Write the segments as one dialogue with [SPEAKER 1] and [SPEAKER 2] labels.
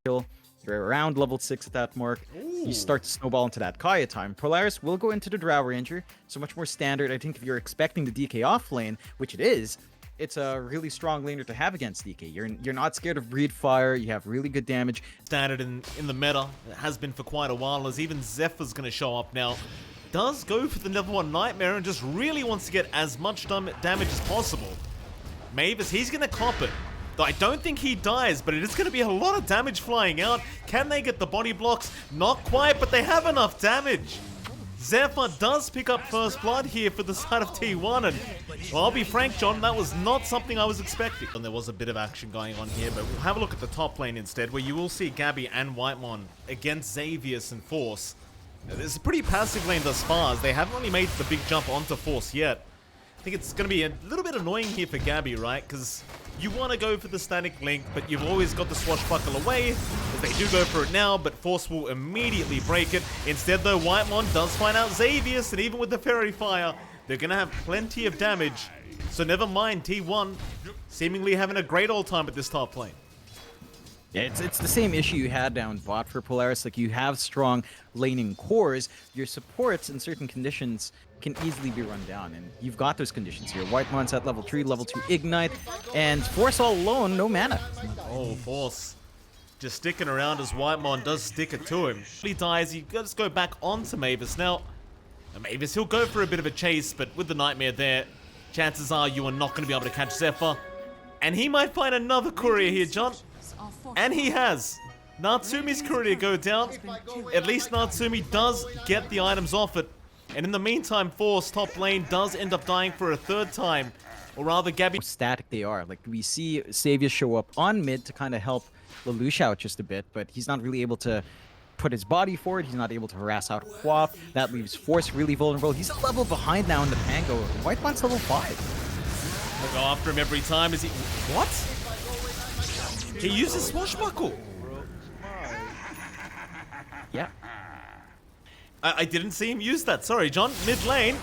[SPEAKER 1] kill. You're around level 6 at that mark. You start to snowball into that Kaya time. Polaris will go into the Drow Ranger, so much more standard. I think if you're expecting the DK off lane, which it is, it's a really strong laner to have against DK. You're not scared of breed fire. You have really good damage.
[SPEAKER 2] Standard in the meta. It has been for quite a while, as even Zephyr's going to show up now. Does go for the level 1 Nightmare and just really wants to get as much damage as possible. Mavis, he's going to cop it. Though I don't think he dies, but it is going to be a lot of damage flying out. Can they get the body blocks? Not quite, but they have enough damage. Zephyr does pick up first blood here for the side of T1, and well, I'll be frank, John, that was not something I was expecting. And there was a bit of action going on here, but we'll have a look at the top lane instead, where you will see Gabby and Whitemon against Xavius and Force. Now, this is a pretty passive lane thus far, as they haven't really made the big jump onto Force yet. I think it's going to be a little bit annoying here for Gabby, right? Because you want to go for the static link, but you've always got the swashbuckle away, as they do go for it now, but Force will immediately break it. Instead, though, Whitemon does find out Xavius, and even with the Fairy Fire, they're going to have plenty of damage. So never mind, T1 seemingly having a great old time at this top lane.
[SPEAKER 1] Yeah, it's the same issue you had down bot for Polaris. Like, you have strong laning cores. Your supports in certain conditions can easily be run down, and you've got those conditions here. Whitemon's at level 3, level 2 Ignite, and Force all alone, no mana.
[SPEAKER 2] Oh, Force just sticking around as Whitemon does stick it to him. If he dies, he does go back onto Mavis. Now, Mavis, he'll go for a bit of a chase, but with the Nightmare there, chances are you are not going to be able to catch Zephyr. And he might find another courier here, John. And he has. Natsumi's courier go down. At least Natsumi does get the items off it. And in the meantime, Force top lane does end up dying for a third time. Or rather, Gabby...
[SPEAKER 1] How static they are. Like, we see Xavier show up on mid to kind of help Lelouch out just a bit, but he's not really able to put his body forward. He's not able to harass out Quaff. That leaves Force really vulnerable. He's a level behind now in the Pango. Whitemon's level 5.
[SPEAKER 2] They'll go after him every time. Is he... What? He uses swashbuckle.
[SPEAKER 1] Yeah.
[SPEAKER 2] I didn't see him use that. Sorry, John. Mid lane.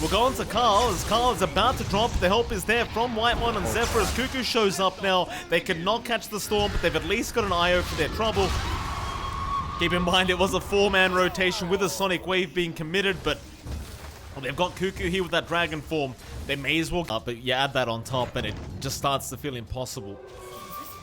[SPEAKER 2] We'll go on to Carl, as Carl is about to drop. The help is there from Whitemon and Zephyr as Cuckoo shows up now. They cannot catch the storm, but they've at least got an IO for their trouble. Keep in mind, it was a 4-man rotation with a Sonic Wave being committed, but well, they've got Cuckoo here with that Dragon form. They may as well... but you add that on top, and it just starts to feel impossible.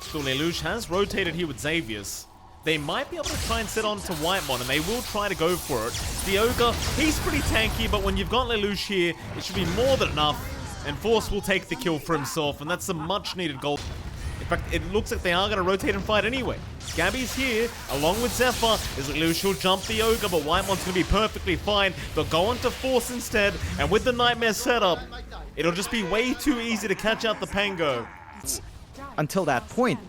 [SPEAKER 2] So Lelouch has rotated here with Xavius. They might be able to try and set on to Whitemon, and they will try to go for it. The Ogre, he's pretty tanky, but when you've got Lelouch here, it should be more than enough. And Force will take the kill for himself, and that's a much-needed goal. In fact, it looks like they are going to rotate and fight anyway. Gabby's here, along with Zephyr, as Lelouch will jump the Ogre, but Whitemon's going to be perfectly fine. They'll go on to Force instead, and with the Nightmare setup, it'll just be way too easy to catch out the Pango.
[SPEAKER 1] Until that point,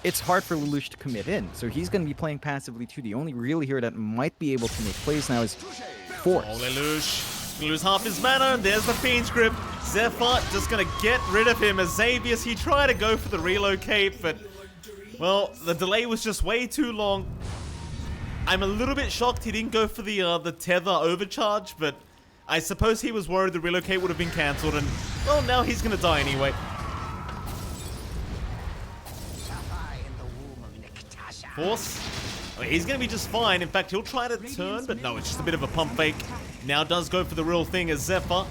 [SPEAKER 1] it's hard for Lelouch to commit in, so he's going to be playing passively too. The only really hero that might be able to make plays now is Force.
[SPEAKER 2] Oh, Lelouch gonna lose half his mana, and there's the Fiend's Grip. Zephyr just gonna get rid of him as Xavius, he tried to go for the relocate, but, well, the delay was just way too long. I'm a little bit shocked he didn't go for the tether overcharge, but I suppose he was worried the relocate would have been cancelled, and, well, now he's gonna die anyway. Force, oh, he's going to be just fine. In fact, he'll try to turn, but no, it's just a bit of a pump fake. Now does go for the real thing as Zephyr.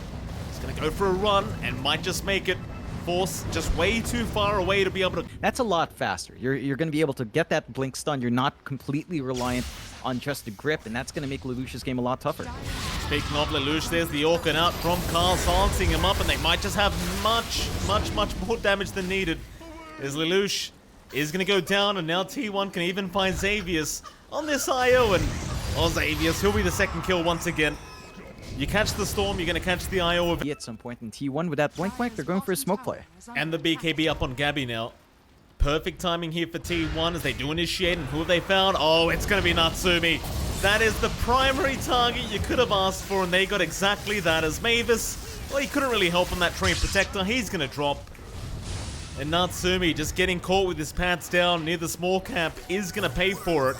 [SPEAKER 2] He's going to go for a run and might just make it. Force just way too far away to be able to...
[SPEAKER 1] That's a lot faster. You're going to be able to get that blink stun. You're not completely reliant on just the grip, and that's going to make Lelouch's game a lot tougher.
[SPEAKER 2] Speaking of Lelouch, there's the Orcan out from Carl, silencing him up, and they might just have much more damage than needed. There's Lelouch. Is going to go down, and now T1 can even find Xavius on this IO, and oh, Xavius, he'll be the second kill once again. You catch the storm, you're going to catch the IO of...
[SPEAKER 1] At some point in T1 with that blink, they're going for a smoke play.
[SPEAKER 2] And the BKB up on Gabby now. Perfect timing here for T1 as they do initiate, and who have they found? Oh, it's going to be Natsumi. That is the primary target you could have asked for, and they got exactly that as Mavis. Well, he couldn't really help on that Train Protector. He's going to drop. And Natsumi just getting caught with his pants down near the small camp is going to pay for it.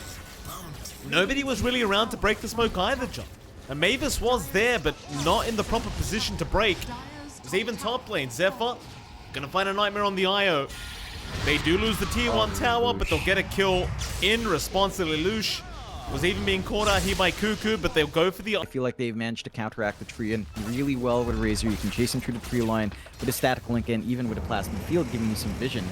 [SPEAKER 2] Nobody was really around to break the smoke either, John. And Mavis was there, but not in the proper position to break. It was even top lane. Zephyr going to find a Nightmare on the IO. They do lose the tier 1 tower, but they'll get a kill in response to Lelouch. Was even being caught out here by Cuckoo, but they'll go for the...
[SPEAKER 1] I feel like they've managed to counteract the tree and really well with Razor. You can chase him through the tree line with a static link and even with a plasma field giving you some vision.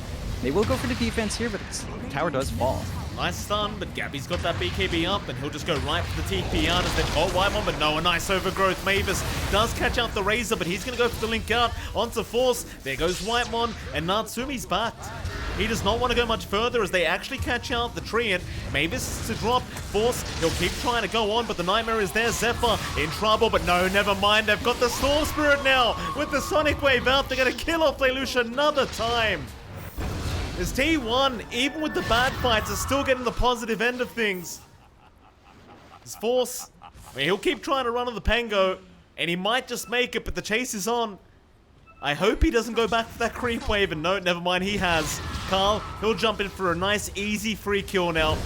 [SPEAKER 1] They will go for the defense here, but the tower does fall.
[SPEAKER 2] Nice stun, but Gabby's got that BKB up, and he'll just go right for the TP out as they call Whitemon, but no, a nice overgrowth. Mavis does catch out the Razor, but he's going to go for the link out onto Force. There goes Whitemon, and Natsumi's backed. He does not want to go much further as they actually catch out the tree, and Mavis to drop. Force, he'll keep trying to go on, but the Nightmare is there. Zephyr in trouble, but no, never mind. They've got the Storm Spirit now. With the Sonic Wave out, they're going to kill off Lelouch another time. As T1, even with the bad fights, are still getting the positive end of things. His Force, he'll keep trying to run on the Pango, and he might just make it, but the chase is on. I hope he doesn't go back for that creep wave, and no, never mind, he has. Carl, he'll jump in for a nice, easy free kill now.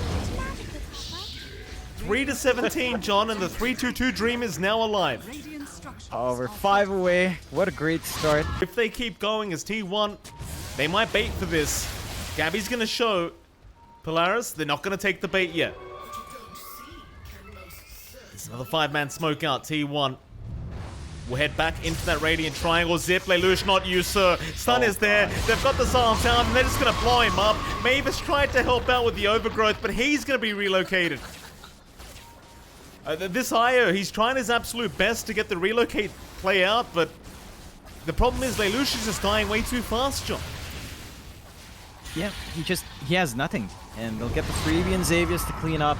[SPEAKER 2] 3-17, John, and the 3-2-2 dream is now alive.
[SPEAKER 1] Oh, we're 5 away. What a great start.
[SPEAKER 2] If they keep going as T1, they might bait for this. Gabby's gonna show Polaris they're not gonna take the bait yet. There's another 5-man smoke out. T1 will head back into that Radiant Triangle. Zip, Lelouch, not you, sir. Stun is there. They've got the Silence down, and they're just gonna blow him up. Mavis tried to help out with the overgrowth, but he's gonna be relocated. This IO, he's trying his absolute best to get the relocate play out, but the problem is Lelouch is just dying way too fast, John.
[SPEAKER 1] Yeah, he has nothing. And they'll get the freebie and Xavius to clean up.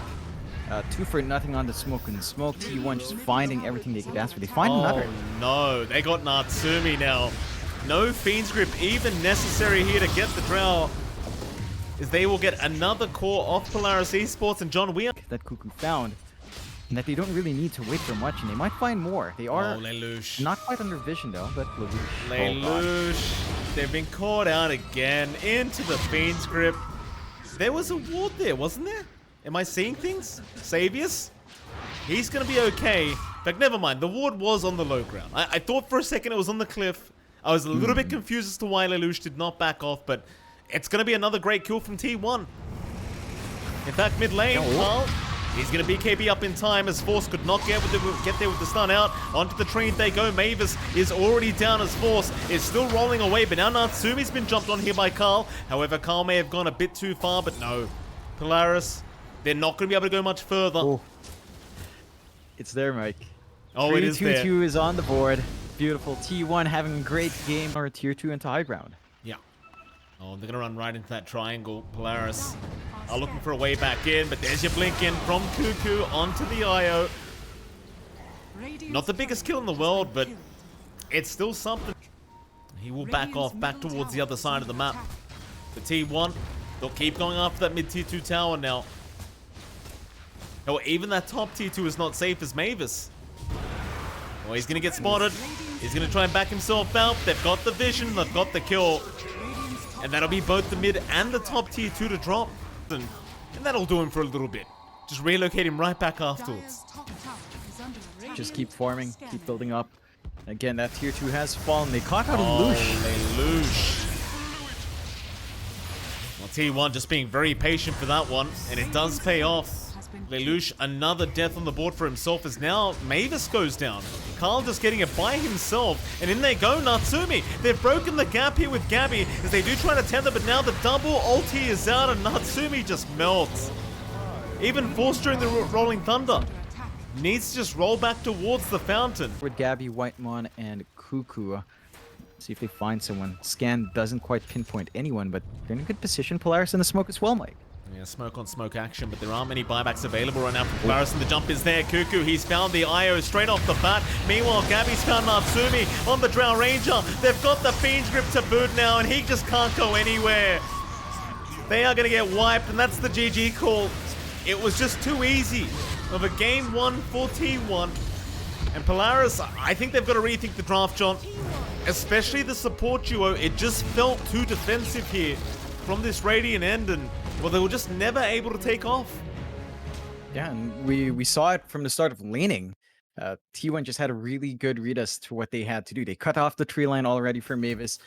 [SPEAKER 1] 2 for nothing on the smoke and smoke. T1 just finding everything they could ask for. They find another.
[SPEAKER 2] No, they got Natsumi now. No Fiend's Grip even necessary here to get the Drow. As they will get another core off Polaris Esports, and John, we are...
[SPEAKER 1] That Cuckoo found. And that they don't really need to wait for much, and they might find more. They are not quite under vision though, but
[SPEAKER 2] Lelouch, they've been caught out again into the Fiend's Grip. There was a ward there, wasn't there? Am I seeing things? Xavius? He's gonna be okay. But never mind, the ward was on the low ground. I thought for a second it was on the cliff. I was a little bit confused as to why Lelouch did not back off, but it's gonna be another great kill from T1. In fact, mid lane, Carl, he's going to BKB up in time as Force could not get there with the stun out. Onto the tree they go. Mavis is already down as Force is still rolling away, but now Natsumi's been jumped on here by Carl. However, Carl may have gone a bit too far, but no. Polaris, they're not going to be able to go much further.
[SPEAKER 1] Oh. It's there, Mike.
[SPEAKER 2] Oh, it is there.
[SPEAKER 1] 3-2-2 is on the board. Beautiful. T1 having a great game. Or tier 2 into high ground.
[SPEAKER 2] Yeah. Oh, they're going to run right into that triangle. Polaris are looking for a way back in, but there's your blink in from Cuckoo onto the IO. Not the biggest kill in the world, but it's still something. He will back off, back towards the other side of the map. The T1, they'll keep going after that mid tier 2 tower now. Oh, even that top tier 2 is not safe as Mavis. Oh, he's going to get spotted. He's going to try and back himself out. They've got the vision, they've got the kill. And that'll be both the mid and the top tier 2 to drop. And that'll do him for a little bit. Just relocate him right back afterwards.
[SPEAKER 1] Just keep farming, keep building up. Again, that tier 2 has fallen. They caught out Lelouch.
[SPEAKER 2] Well, T1 just being very patient for that one, and it does pay off. Lelouch, another death on the board for himself, as now Mavis goes down. Carl just getting it by himself, and in they go, Natsumi. They've broken the gap here with Gabby, as they do try to tether, but now the double ulti is out, and Natsumi just melts. Even Force during the Rolling Thunder needs to just roll back towards the fountain.
[SPEAKER 1] With Gabby, Whitemon, and Cuckoo. See if they find someone. Scan doesn't quite pinpoint anyone, but they're in a good position. Polaris in the smoke as well, Mike.
[SPEAKER 2] Yeah, smoke on smoke action, but there aren't many buybacks available right now for Polaris, and the jump is there. Cuckoo, he's found the IO straight off the bat. Meanwhile, Gabby's found Natsumi on the Drow Ranger. They've got the Fiend's Grip to boot now, and he just can't go anywhere. They are going to get wiped, and that's the GG call. It was just too easy of a game one for T1. And Polaris, I think they've got to rethink the draft, John. Especially the support duo. It just felt too defensive here from this Radiant end, and well, they were just never able to take off.
[SPEAKER 1] Yeah, and we saw it from the start of laning. T1 just had a really good read as to what they had to do. They cut off the tree line already for Mavis.